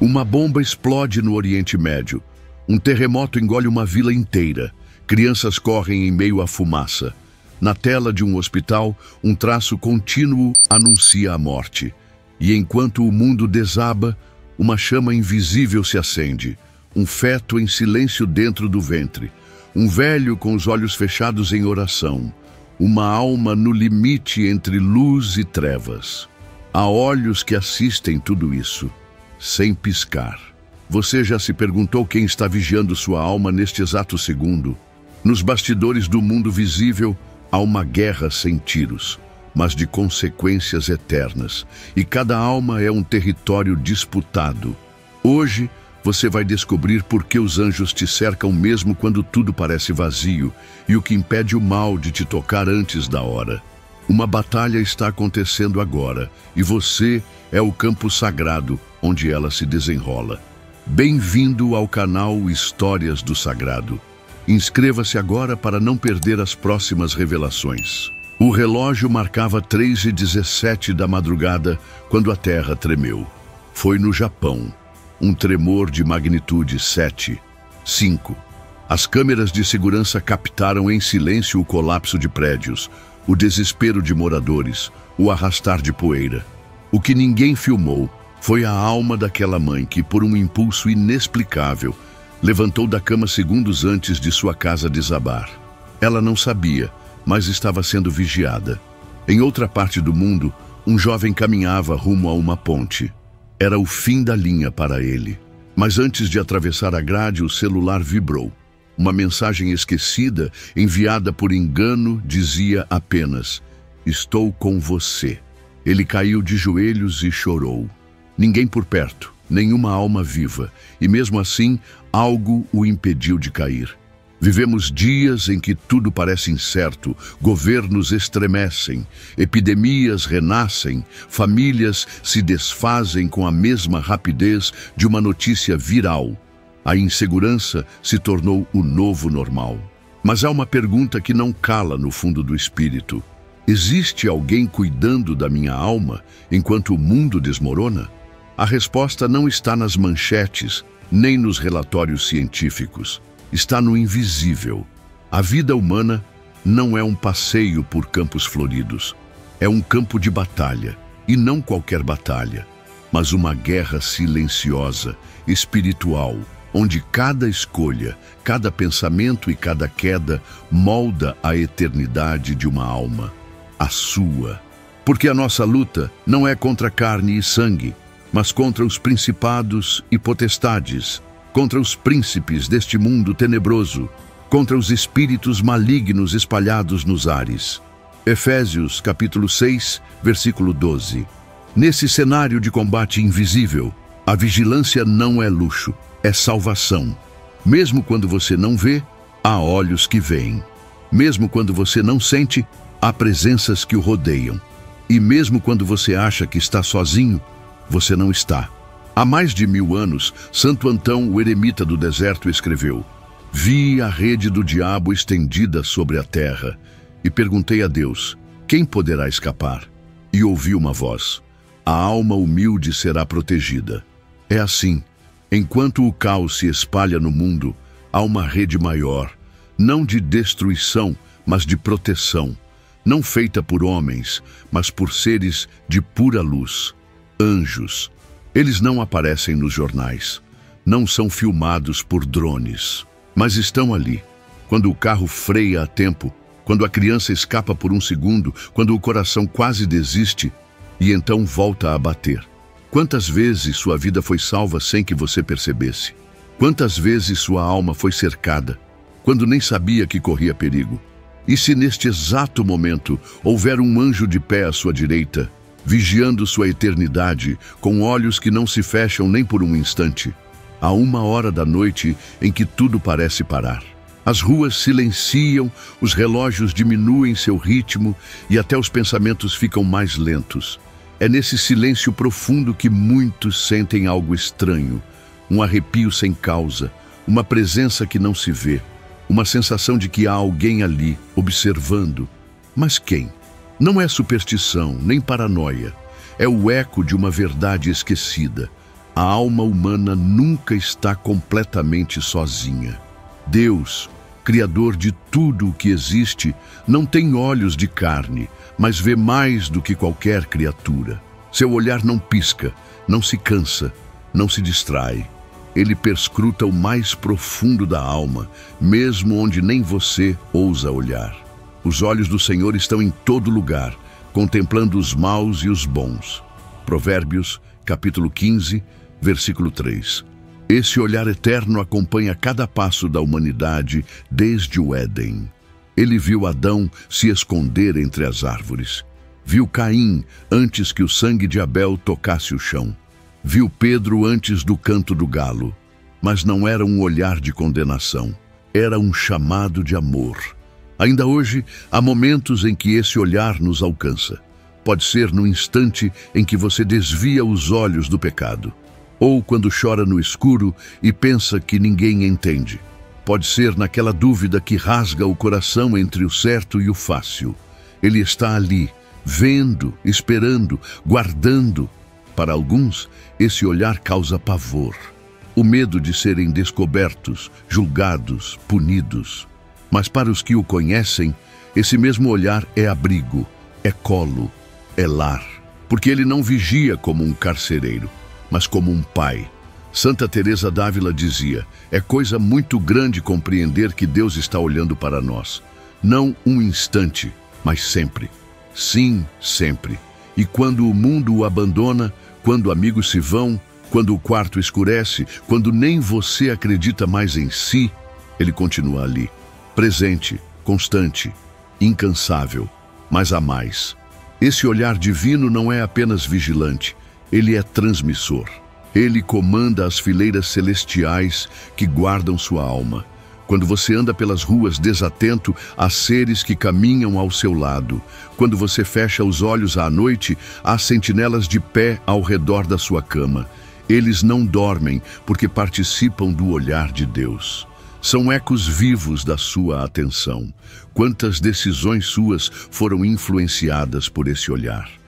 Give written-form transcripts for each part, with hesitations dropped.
Uma bomba explode no Oriente Médio. Um terremoto engole uma vila inteira. Crianças correm em meio à fumaça. Na tela de um hospital, um traço contínuo anuncia a morte. E enquanto o mundo desaba, uma chama invisível se acende. Um feto em silêncio dentro do ventre. Um velho com os olhos fechados em oração. Uma alma no limite entre luz e trevas. Há olhos que assistem tudo isso, sem piscar. Você já se perguntou quem está vigiando sua alma neste exato segundo? Nos bastidores do mundo visível, há uma guerra sem tiros, mas de consequências eternas. E cada alma é um território disputado. Hoje, você vai descobrir por que os anjos te cercam mesmo quando tudo parece vazio e o que impede o mal de te tocar antes da hora. Uma batalha está acontecendo agora e você é o campo sagrado onde ela se desenrola. Bem-vindo ao canal Histórias do Sagrado. Inscreva-se agora para não perder as próximas revelações. O relógio marcava 3h17 da madrugada quando a terra tremeu. Foi no Japão. Um tremor de magnitude 7,5. As câmeras de segurança captaram em silêncio o colapso de prédios, o desespero de moradores, o arrastar de poeira. O que ninguém filmou foi a alma daquela mãe que, por um impulso inexplicável, levantou da cama segundos antes de sua casa desabar. Ela não sabia, mas estava sendo vigiada. Em outra parte do mundo, um jovem caminhava rumo a uma ponte. Era o fim da linha para ele. Mas antes de atravessar a grade, o celular vibrou. Uma mensagem esquecida, enviada por engano, dizia apenas: "Estou com você." Ele caiu de joelhos e chorou. Ninguém por perto, nenhuma alma viva, e mesmo assim, algo o impediu de cair. Vivemos dias em que tudo parece incerto, governos estremecem, epidemias renascem, famílias se desfazem com a mesma rapidez de uma notícia viral. A insegurança se tornou o novo normal. Mas há uma pergunta que não cala no fundo do espírito. Existe alguém cuidando da minha alma enquanto o mundo desmorona? A resposta não está nas manchetes, nem nos relatórios científicos. Está no invisível. A vida humana não é um passeio por campos floridos. É um campo de batalha, e não qualquer batalha, mas uma guerra silenciosa, espiritual, onde cada escolha, cada pensamento e cada queda molda a eternidade de uma alma, a sua. Porque a nossa luta não é contra carne e sangue, mas contra os principados e potestades, contra os príncipes deste mundo tenebroso, contra os espíritos malignos espalhados nos ares. Efésios, capítulo 6, versículo 12. Nesse cenário de combate invisível, a vigilância não é luxo, é salvação. Mesmo quando você não vê, há olhos que veem. Mesmo quando você não sente, há presenças que o rodeiam. E mesmo quando você acha que está sozinho, você não está. Há mais de 1000 anos, Santo Antão, o eremita do deserto, escreveu: "Vi a rede do diabo estendida sobre a terra, e perguntei a Deus, quem poderá escapar? E ouvi uma voz: a alma humilde será protegida." É assim, enquanto o caos se espalha no mundo, há uma rede maior, não de destruição, mas de proteção, não feita por homens, mas por seres de pura luz, anjos. Eles não aparecem nos jornais, não são filmados por drones, mas estão ali. Quando o carro freia a tempo, quando a criança escapa por um segundo, quando o coração quase desiste e então volta a bater. Quantas vezes sua vida foi salva sem que você percebesse? Quantas vezes sua alma foi cercada, quando nem sabia que corria perigo? E se neste exato momento houver um anjo de pé à sua direita, vigiando sua eternidade, com olhos que não se fecham nem por um instante? Há 1h da noite em que tudo parece parar. As ruas silenciam, os relógios diminuem seu ritmo e até os pensamentos ficam mais lentos. É nesse silêncio profundo que muitos sentem algo estranho, um arrepio sem causa, uma presença que não se vê, uma sensação de que há alguém ali, observando. Mas quem? Não é superstição, nem paranoia. É o eco de uma verdade esquecida. A alma humana nunca está completamente sozinha. Deus, Criador de tudo o que existe, não tem olhos de carne, mas vê mais do que qualquer criatura. Seu olhar não pisca, não se cansa, não se distrai. Ele perscruta o mais profundo da alma, mesmo onde nem você ousa olhar. Os olhos do Senhor estão em todo lugar, contemplando os maus e os bons. Provérbios, capítulo 15, versículo 3. Esse olhar eterno acompanha cada passo da humanidade desde o Éden. Ele viu Adão se esconder entre as árvores. Viu Caim antes que o sangue de Abel tocasse o chão. Viu Pedro antes do canto do galo. Mas não era um olhar de condenação. Era um chamado de amor. Ainda hoje, há momentos em que esse olhar nos alcança. Pode ser no instante em que você desvia os olhos do pecado. Ou quando chora no escuro e pensa que ninguém entende. Pode ser naquela dúvida que rasga o coração entre o certo e o fácil. Ele está ali, vendo, esperando, guardando. Para alguns, esse olhar causa pavor. O medo de serem descobertos, julgados, punidos. Mas para os que o conhecem, esse mesmo olhar é abrigo, é colo, é lar. Porque ele não vigia como um carcereiro, mas como um pai. Santa Teresa d'Ávila dizia: é coisa muito grande compreender que Deus está olhando para nós. Não um instante, mas sempre. Sim, sempre. E quando o mundo o abandona, quando amigos se vão, quando o quarto escurece, quando nem você acredita mais em si, ele continua ali, presente, constante, incansável, mas há mais. Esse olhar divino não é apenas vigilante, ele é transmissor. Ele comanda as fileiras celestiais que guardam sua alma. Quando você anda pelas ruas desatento, há seres que caminham ao seu lado. Quando você fecha os olhos à noite, há sentinelas de pé ao redor da sua cama. Eles não dormem porque participam do olhar de Deus. São ecos vivos da sua atenção. Quantas decisões suas foram influenciadas por esse olhar?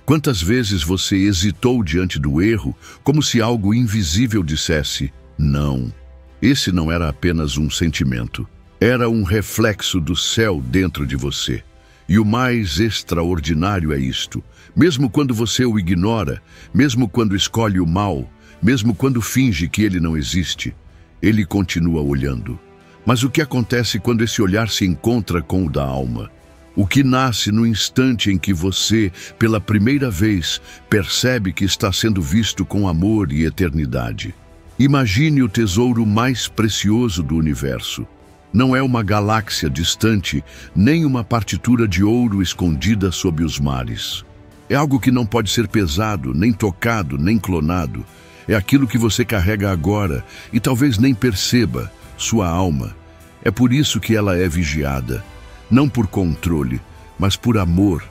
Quantas vezes você hesitou diante do erro, como se algo invisível dissesse: não. Esse não era apenas um sentimento. Era um reflexo do céu dentro de você. E o mais extraordinário é isto: mesmo quando você o ignora, mesmo quando escolhe o mal, mesmo quando finge que ele não existe, ele continua olhando. Mas o que acontece quando esse olhar se encontra com o da alma? O que nasce no instante em que você, pela primeira vez, percebe que está sendo visto com amor e eternidade. Imagine o tesouro mais precioso do universo. Não é uma galáxia distante, nem uma partitura de ouro escondida sob os mares. É algo que não pode ser pesado, nem tocado, nem clonado. É aquilo que você carrega agora e talvez nem perceba, sua alma. É por isso que ela é vigiada. Não por controle, mas por amor.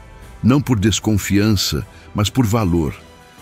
Não por desconfiança, mas por valor.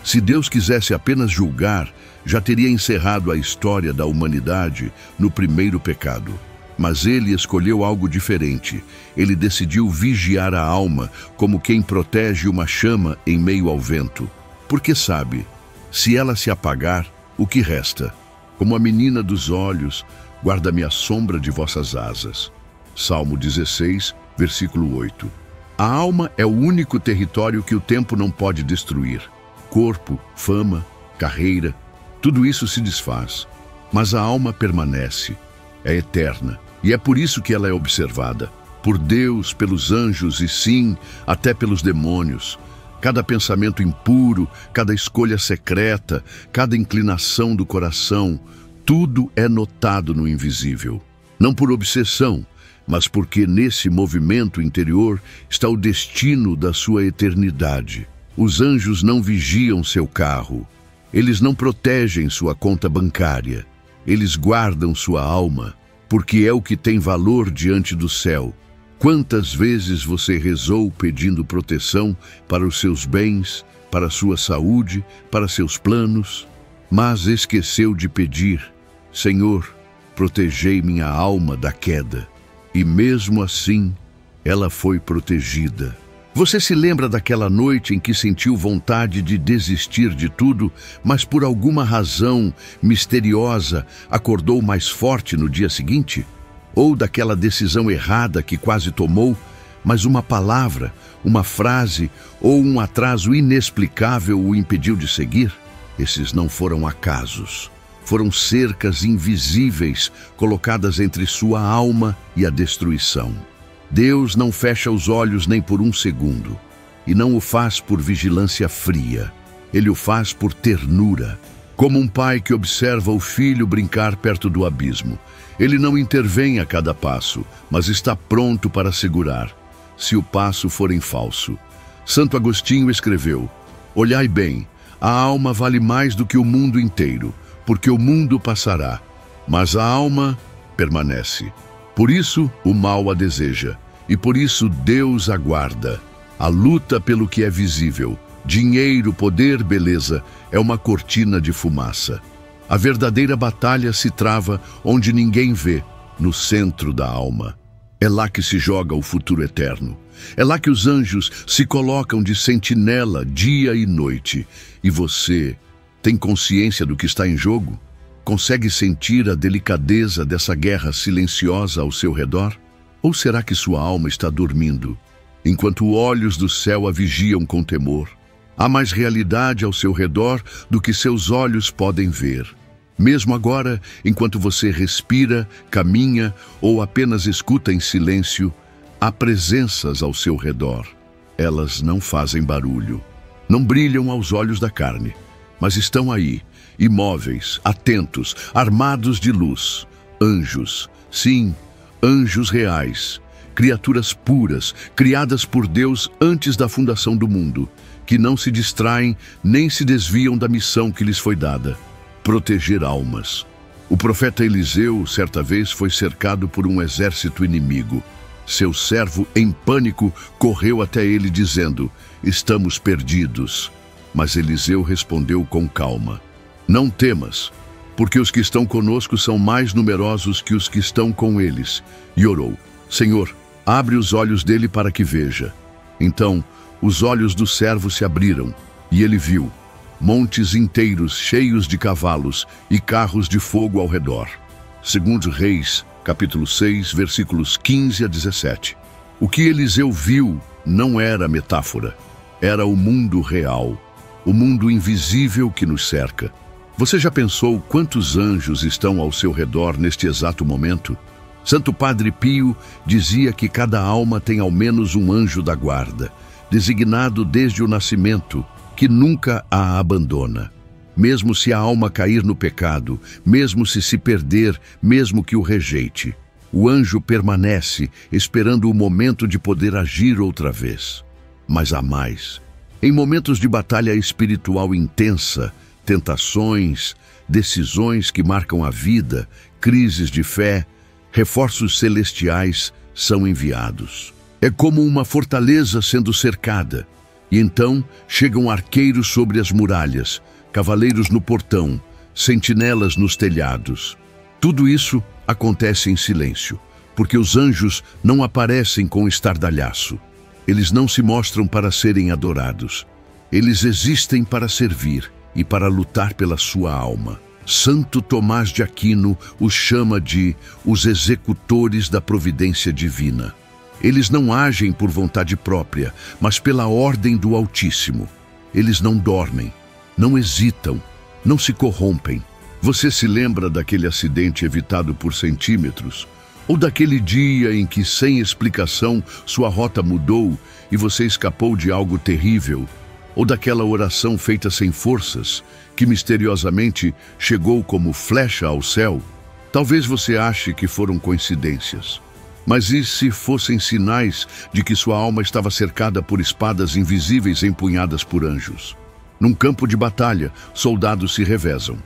Se Deus quisesse apenas julgar, já teria encerrado a história da humanidade no primeiro pecado. Mas ele escolheu algo diferente. Ele decidiu vigiar a alma como quem protege uma chama em meio ao vento. Porque sabe, se ela se apagar, o que resta? Como a menina dos olhos, guarda-me a sombra de vossas asas. Salmo 16, versículo 8. A alma é o único território que o tempo não pode destruir. Corpo, fama, carreira, tudo isso se desfaz. Mas a alma permanece, é eterna. E é por isso que ela é observada. Por Deus, pelos anjos e sim, até pelos demônios. Cada pensamento impuro, cada escolha secreta, cada inclinação do coração, tudo é notado no invisível. Não por obsessão, mas porque nesse movimento interior está o destino da sua eternidade. Os anjos não vigiam seu carro. Eles não protegem sua conta bancária. Eles guardam sua alma, porque é o que tem valor diante do céu. Quantas vezes você rezou pedindo proteção para os seus bens, para a sua saúde, para seus planos, mas esqueceu de pedir: Senhor, protegei minha alma da queda. E mesmo assim, ela foi protegida. Você se lembra daquela noite em que sentiu vontade de desistir de tudo, mas por alguma razão misteriosa acordou mais forte no dia seguinte? Ou daquela decisão errada que quase tomou, mas uma palavra, uma frase ou um atraso inexplicável o impediu de seguir? Esses não foram acasos. Foram cercas invisíveis colocadas entre sua alma e a destruição. Deus não fecha os olhos nem por um segundo, e não o faz por vigilância fria. Ele o faz por ternura, como um pai que observa o filho brincar perto do abismo. Ele não intervém a cada passo, mas está pronto para segurar, se o passo for em falso. Santo Agostinho escreveu: olhai bem, a alma vale mais do que o mundo inteiro, porque o mundo passará, mas a alma permanece. Por isso o mal a deseja, e por isso Deus aguarda. A luta pelo que é visível, dinheiro, poder, beleza, é uma cortina de fumaça. A verdadeira batalha se trava onde ninguém vê, no centro da alma. É lá que se joga o futuro eterno. É lá que os anjos se colocam de sentinela dia e noite. E você tem consciência do que está em jogo? Consegue sentir a delicadeza dessa guerra silenciosa ao seu redor? Ou será que sua alma está dormindo, enquanto olhos do céu a vigiam com temor? Há mais realidade ao seu redor do que seus olhos podem ver. Mesmo agora, enquanto você respira, caminha ou apenas escuta em silêncio, há presenças ao seu redor. Elas não fazem barulho, não brilham aos olhos da carne, mas estão aí, imóveis, atentos, armados de luz. Anjos, sim, anjos reais, criaturas puras, criadas por Deus antes da fundação do mundo, que não se distraem nem se desviam da missão que lhes foi dada: proteger almas. O profeta Eliseu, certa vez, foi cercado por um exército inimigo. Seu servo, em pânico, correu até ele dizendo: estamos perdidos. Mas Eliseu respondeu com calma: não temas, porque os que estão conosco são mais numerosos que os que estão com eles. E orou: Senhor, abre os olhos dele para que veja. Então, os olhos do servo se abriram, e ele viu montes inteiros cheios de cavalos e carros de fogo ao redor. 2 Reis, capítulo 6, versículos 15 a 17. O que Eliseu viu não era metáfora, era o mundo real, o mundo invisível que nos cerca. Você já pensou quantos anjos estão ao seu redor neste exato momento? Santo Padre Pio dizia que cada alma tem ao menos um anjo da guarda, designado desde o nascimento, que nunca a abandona. Mesmo se a alma cair no pecado, mesmo se perder, mesmo que o rejeite, o anjo permanece esperando o momento de poder agir outra vez. Mas há mais. Em momentos de batalha espiritual intensa, tentações, decisões que marcam a vida, crises de fé, reforços celestiais são enviados. É como uma fortaleza sendo cercada, e então chegam arqueiros sobre as muralhas, cavaleiros no portão, sentinelas nos telhados. Tudo isso acontece em silêncio, porque os anjos não aparecem com estardalhaço. Eles não se mostram para serem adorados. Eles existem para servir e para lutar pela sua alma. Santo Tomás de Aquino os chama de os executores da providência divina. Eles não agem por vontade própria, mas pela ordem do Altíssimo. Eles não dormem, não hesitam, não se corrompem. Você se lembra daquele acidente evitado por centímetros? Ou daquele dia em que, sem explicação, sua rota mudou e você escapou de algo terrível? Ou daquela oração feita sem forças, que misteriosamente chegou como flecha ao céu? Talvez você ache que foram coincidências. Mas e se fossem sinais de que sua alma estava cercada por espadas invisíveis empunhadas por anjos? Num campo de batalha, soldados se revezam.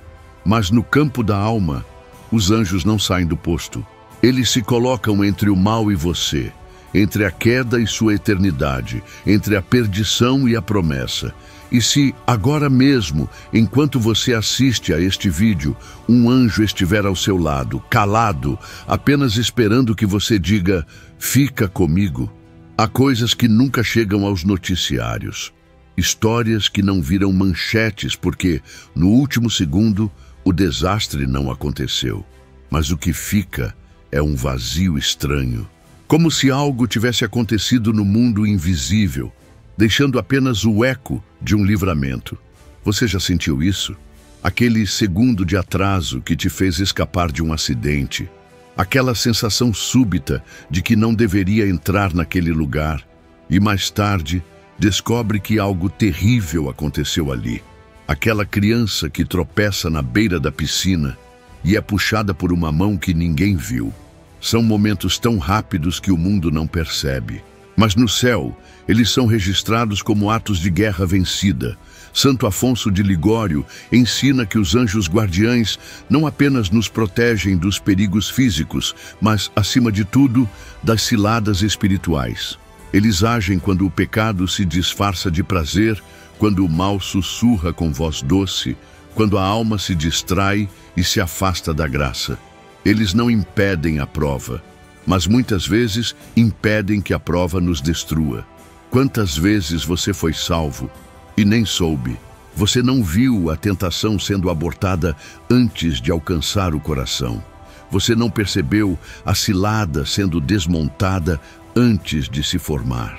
Mas no campo da alma, os anjos não saem do posto. Eles se colocam entre o mal e você, entre a queda e sua eternidade, entre a perdição e a promessa. E se agora mesmo, enquanto você assiste a este vídeo, um anjo estiver ao seu lado, calado, apenas esperando que você diga: fica comigo, Há coisas que nunca chegam aos noticiários. Histórias que não viram manchetes porque, no último segundo, o desastre não aconteceu. Mas o que fica é um vazio estranho. Como se algo tivesse acontecido no mundo invisível, deixando apenas o eco de um livramento. Você já sentiu isso? Aquele segundo de atraso que te fez escapar de um acidente. Aquela sensação súbita de que não deveria entrar naquele lugar. E mais tarde, descobre que algo terrível aconteceu ali. Aquela criança que tropeça na beira da piscina e é puxada por uma mão que ninguém viu. São momentos tão rápidos que o mundo não percebe. Mas no céu, eles são registrados como atos de guerra vencida. Santo Afonso de Ligório ensina que os anjos guardiães não apenas nos protegem dos perigos físicos, mas, acima de tudo, das ciladas espirituais. Eles agem quando o pecado se disfarça de prazer, quando o mal sussurra com voz doce, quando a alma se distrai e se afasta da graça. Eles não impedem a prova, mas muitas vezes impedem que a prova nos destrua. Quantas vezes você foi salvo e nem soube? Você não viu a tentação sendo abortada antes de alcançar o coração. Você não percebeu a cilada sendo desmontada antes de se formar.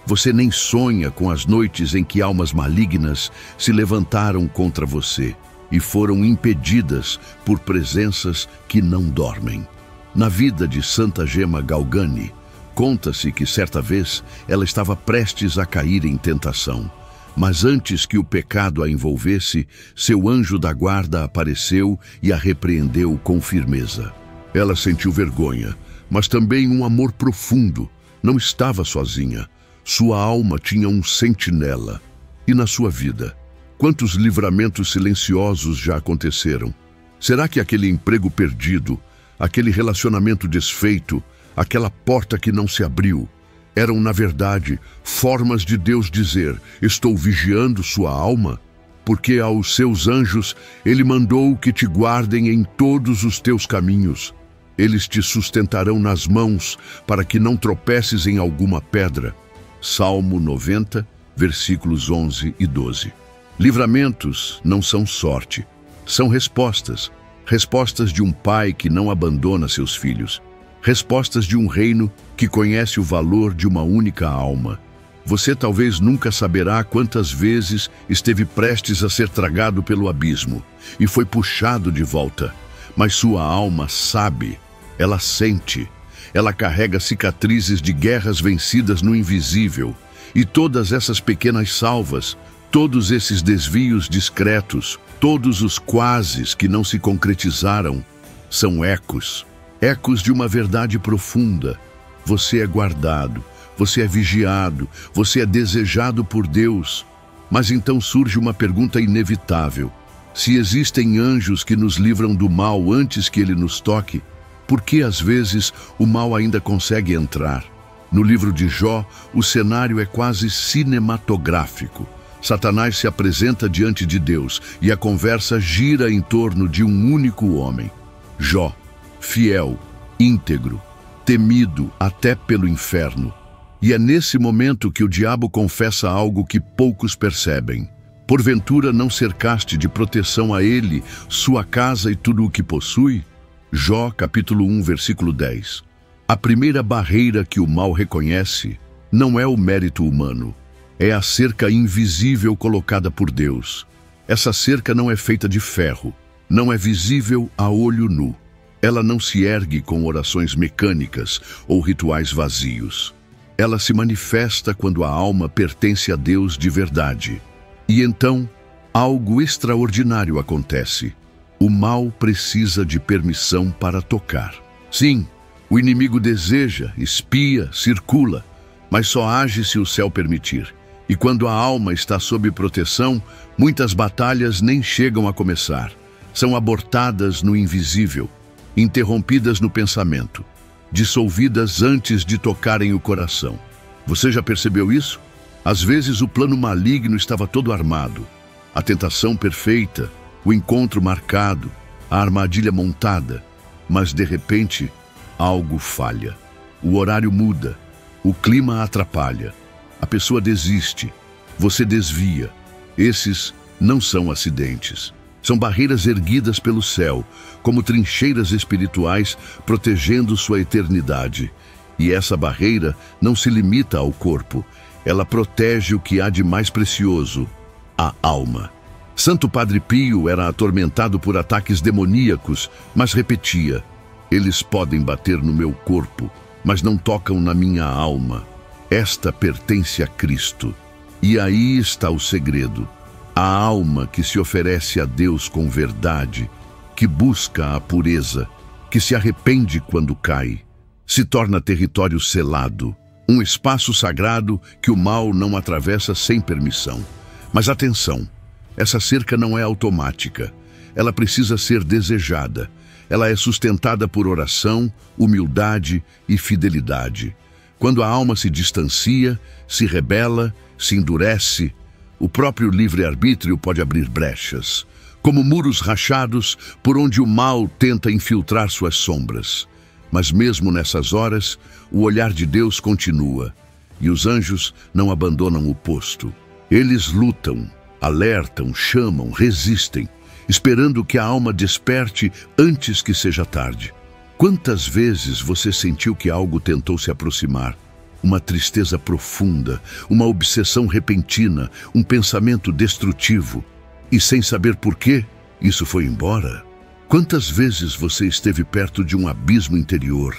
Você nem sonha com as noites em que almas malignas se levantaram contra você e foram impedidas por presenças que não dormem. Na vida de Santa Gema Galgani, conta-se que certa vez ela estava prestes a cair em tentação. Mas antes que o pecado a envolvesse, seu anjo da guarda apareceu e a repreendeu com firmeza. Ela sentiu vergonha, mas também um amor profundo. Não estava sozinha. Sua alma tinha um sentinela. E na sua vida, quantos livramentos silenciosos já aconteceram? Será que aquele emprego perdido, aquele relacionamento desfeito, aquela porta que não se abriu, eram, na verdade, formas de Deus dizer: estou vigiando sua alma? Porque aos seus anjos ele mandou que te guardem em todos os teus caminhos. Eles te sustentarão nas mãos para que não tropeces em alguma pedra. Salmo 90, versículos 11 e 12. Livramentos não são sorte, são respostas. Respostas de um pai que não abandona seus filhos. Respostas de um reino que conhece o valor de uma única alma. Você talvez nunca saberá quantas vezes esteve prestes a ser tragado pelo abismo e foi puxado de volta. Mas sua alma sabe, ela sente, ela carrega cicatrizes de guerras vencidas no invisível. E todas essas pequenas salvas, todos esses desvios discretos, todos os quases que não se concretizaram, são ecos. Ecos de uma verdade profunda. Você é guardado, você é vigiado, você é desejado por Deus. Mas então surge uma pergunta inevitável. Se existem anjos que nos livram do mal antes que ele nos toque, por que às vezes o mal ainda consegue entrar? No livro de Jó, o cenário é quase cinematográfico. Satanás se apresenta diante de Deus e a conversa gira em torno de um único homem. Jó, fiel, íntegro, temido até pelo inferno. E é nesse momento que o diabo confessa algo que poucos percebem. Porventura não cercaste de proteção a ele, sua casa e tudo o que possui? Jó, capítulo 1, versículo 10. A primeira barreira que o mal reconhece não é o mérito humano, é a cerca invisível colocada por Deus. Essa cerca não é feita de ferro, não é visível a olho nu. Ela não se ergue com orações mecânicas ou rituais vazios. Ela se manifesta quando a alma pertence a Deus de verdade. E então, algo extraordinário acontece. O mal precisa de permissão para tocar. Sim, o inimigo deseja, espia, circula, mas só age se o céu permitir. E quando a alma está sob proteção, muitas batalhas nem chegam a começar. São abortadas no invisível, interrompidas no pensamento, dissolvidas antes de tocarem o coração. Você já percebeu isso? Às vezes o plano maligno estava todo armado, a tentação perfeita, o encontro marcado, a armadilha montada, mas de repente algo falha. O horário muda, O clima atrapalha. A pessoa desiste. Você desvia. Esses não são acidentes. São barreiras erguidas pelo céu, como trincheiras espirituais protegendo sua eternidade. E essa barreira não se limita ao corpo. Ela protege o que há de mais precioso, a alma. Santo Padre Pio era atormentado por ataques demoníacos, mas repetia: eles podem bater no meu corpo, mas não tocam na minha alma. Esta pertence a Cristo. E aí está o segredo. A alma que se oferece a Deus com verdade, que busca a pureza, que se arrepende quando cai, se torna território selado, um espaço sagrado que o mal não atravessa sem permissão. Mas atenção, essa cerca não é automática. Ela precisa ser desejada. Ela é sustentada por oração, humildade e fidelidade. Quando a alma se distancia, se rebela, se endurece, o próprio livre-arbítrio pode abrir brechas, como muros rachados por onde o mal tenta infiltrar suas sombras. Mas mesmo nessas horas, o olhar de Deus continua, e os anjos não abandonam o posto. Eles lutam, alertam, chamam, resistem, esperando que a alma desperte antes que seja tarde. Quantas vezes você sentiu que algo tentou se aproximar? Uma tristeza profunda, uma obsessão repentina, um pensamento destrutivo. E sem saber por quê, isso foi embora? Quantas vezes você esteve perto de um abismo interior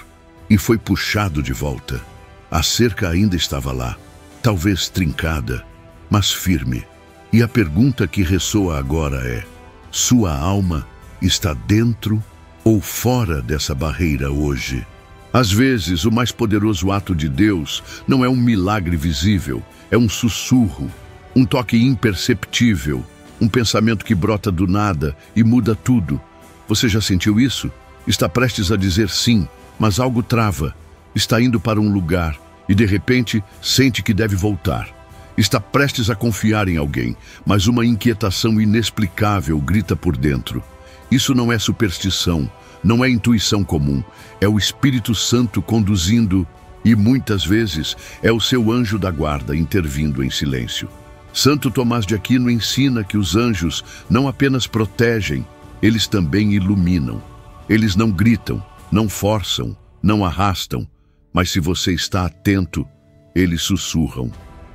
e foi puxado de volta? A cerca ainda estava lá, talvez trincada, mas firme. E a pergunta que ressoa agora é: sua alma está dentro ou fora dessa barreira hoje? Às vezes, o mais poderoso ato de Deus não é um milagre visível, é um sussurro, um toque imperceptível, um pensamento que brota do nada e muda tudo. Você já sentiu isso? Está prestes a dizer sim, mas algo trava. Está indo para um lugar e, de repente, sente que deve voltar. Está prestes a confiar em alguém, mas uma inquietação inexplicável grita por dentro. Isso não é superstição. Não é intuição comum, é o Espírito Santo conduzindo e, muitas vezes, é o seu anjo da guarda intervindo em silêncio. Santo Tomás de Aquino ensina que os anjos não apenas protegem, eles também iluminam. Eles não gritam, não forçam, não arrastam, mas se você está atento, eles sussurram.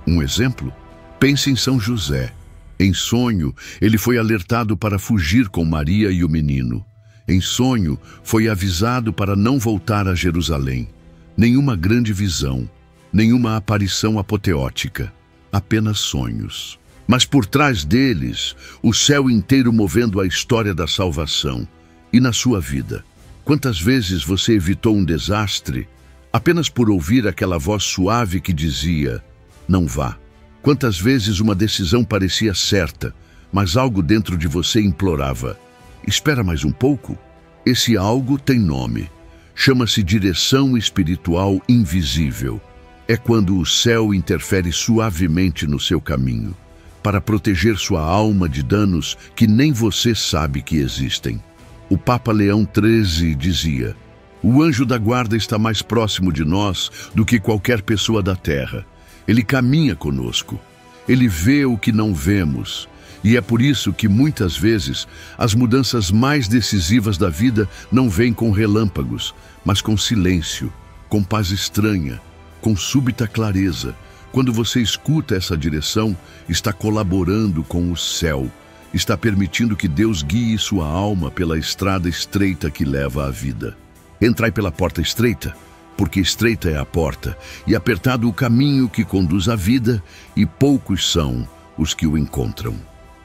Um exemplo? Pense em São José. Em sonho, ele foi alertado para fugir com Maria e o menino. Em sonho, foi avisado para não voltar a Jerusalém. Nenhuma grande visão, nenhuma aparição apoteótica, apenas sonhos. Mas por trás deles, o céu inteiro movendo a história da salvação. E na sua vida, quantas vezes você evitou um desastre apenas por ouvir aquela voz suave que dizia: não vá? Quantas vezes uma decisão parecia certa, mas algo dentro de você implorava: espera mais um pouco? Esse algo tem nome. Chama-se direção espiritual invisível. É quando o céu interfere suavemente no seu caminho, para proteger sua alma de danos que nem você sabe que existem. O Papa Leão XIII dizia: o anjo da guarda está mais próximo de nós do que qualquer pessoa da terra. Ele caminha conosco. Ele vê o que não vemos. E é por isso que, muitas vezes, as mudanças mais decisivas da vida não vêm com relâmpagos, mas com silêncio, com paz estranha, com súbita clareza. Quando você escuta essa direção, está colaborando com o céu, está permitindo que Deus guie sua alma pela estrada estreita que leva à vida. Entrai pela porta estreita, porque estreita é a porta, e apertado o caminho que conduz à vida, e poucos são os que o encontram.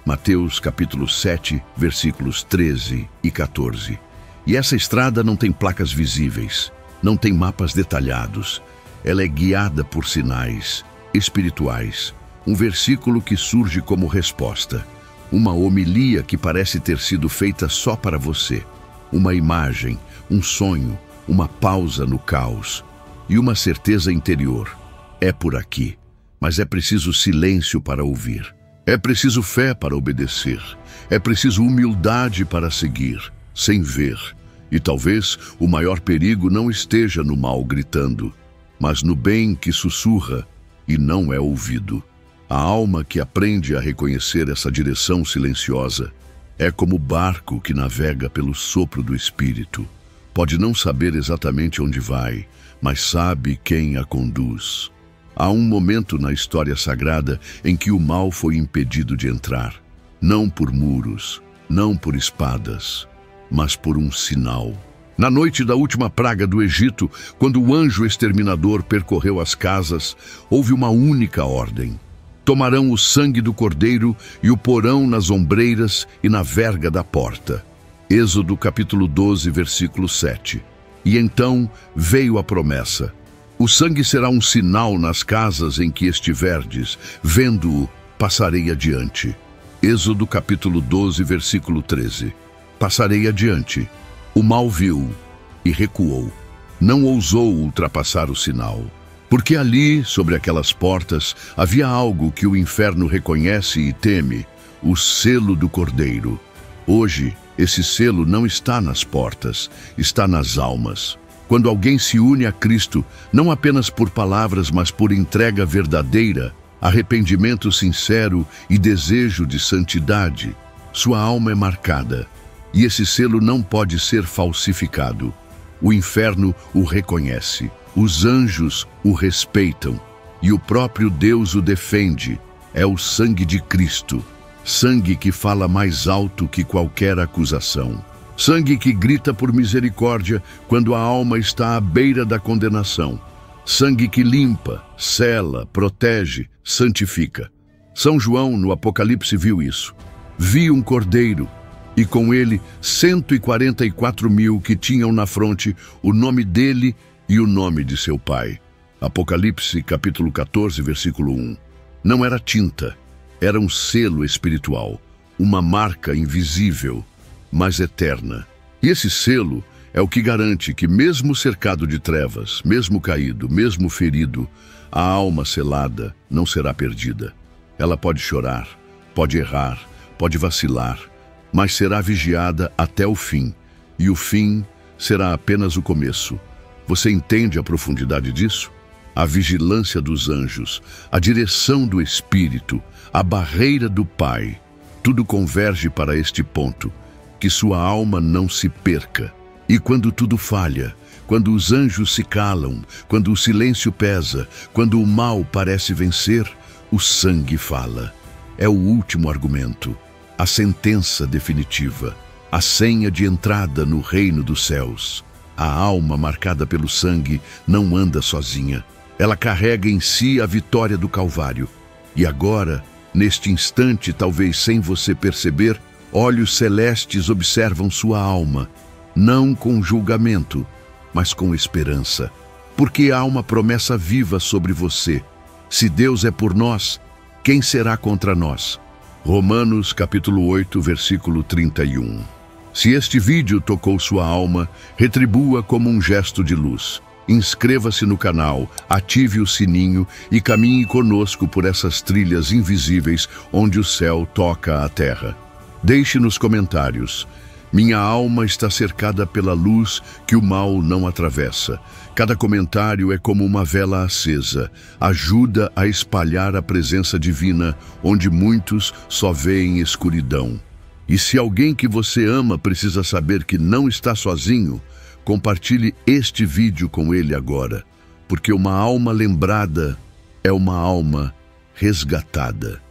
Mateus capítulo 7, versículos 13 e 14. E essa estrada não tem placas visíveis, não tem mapas detalhados. Ela é guiada por sinais espirituais. Um versículo que surge como resposta. Uma homilia que parece ter sido feita só para você. Uma imagem, um sonho, uma pausa no caos. E uma certeza interior. É por aqui, mas é preciso silêncio para ouvir. É preciso fé para obedecer. É preciso humildade para seguir, sem ver. E talvez o maior perigo não esteja no mal gritando, mas no bem que sussurra e não é ouvido. A alma que aprende a reconhecer essa direção silenciosa é como o barco que navega pelo sopro do Espírito. Pode não saber exatamente onde vai, mas sabe quem a conduz. Há um momento na história sagrada em que o mal foi impedido de entrar, não por muros, não por espadas, mas por um sinal. Na noite da última praga do Egito, quando o anjo exterminador percorreu as casas, houve uma única ordem: tomarão o sangue do cordeiro e o porão nas ombreiras e na verga da porta. Êxodo capítulo 12, versículo 7. E então veio a promessa: o sangue será um sinal nas casas em que estiverdes, vendo-o, passarei adiante. Êxodo capítulo 12, versículo 13. Passarei adiante. O mal viu e recuou. Não ousou ultrapassar o sinal. Porque ali, sobre aquelas portas, havia algo que o inferno reconhece e teme: o selo do Cordeiro. Hoje, esse selo não está nas portas, está nas almas. Quando alguém se une a Cristo, não apenas por palavras, mas por entrega verdadeira, arrependimento sincero e desejo de santidade, sua alma é marcada. E esse selo não pode ser falsificado. O inferno o reconhece, os anjos o respeitam e o próprio Deus o defende. É o sangue de Cristo, sangue que fala mais alto que qualquer acusação. Sangue que grita por misericórdia quando a alma está à beira da condenação. Sangue que limpa, sela, protege, santifica. São João, no Apocalipse, viu isso. Viu um cordeiro, e com ele 144.000 que tinham na fronte o nome dele e o nome de seu pai. Apocalipse capítulo 14, versículo 1. Não era tinta, era um selo espiritual, uma marca invisível, mas eterna. E esse selo é o que garante que, mesmo cercado de trevas, mesmo caído, mesmo ferido, a alma selada não será perdida. Ela pode chorar, pode errar, pode vacilar, mas será vigiada até o fim, e o fim será apenas o começo. Você entende a profundidade disso? A vigilância dos anjos, a direção do Espírito, a barreira do Pai, tudo converge para este ponto: que sua alma não se perca. E quando tudo falha, quando os anjos se calam, quando o silêncio pesa, quando o mal parece vencer, o sangue fala. É o último argumento, a sentença definitiva, a senha de entrada no reino dos céus. A alma marcada pelo sangue não anda sozinha. Ela carrega em si a vitória do Calvário. E agora, neste instante, talvez sem você perceber, olhos celestes observam sua alma, não com julgamento, mas com esperança. Porque há uma promessa viva sobre você. Se Deus é por nós, quem será contra nós? Romanos capítulo 8, versículo 31. Se este vídeo tocou sua alma, retribua como um gesto de luz. Inscreva-se no canal, ative o sininho e caminhe conosco por essas trilhas invisíveis onde o céu toca a terra. Deixe nos comentários: minha alma está cercada pela luz que o mal não atravessa. Cada comentário é como uma vela acesa, ajuda a espalhar a presença divina onde muitos só veem escuridão. E se alguém que você ama precisa saber que não está sozinho, compartilhe este vídeo com ele agora, porque uma alma lembrada é uma alma resgatada.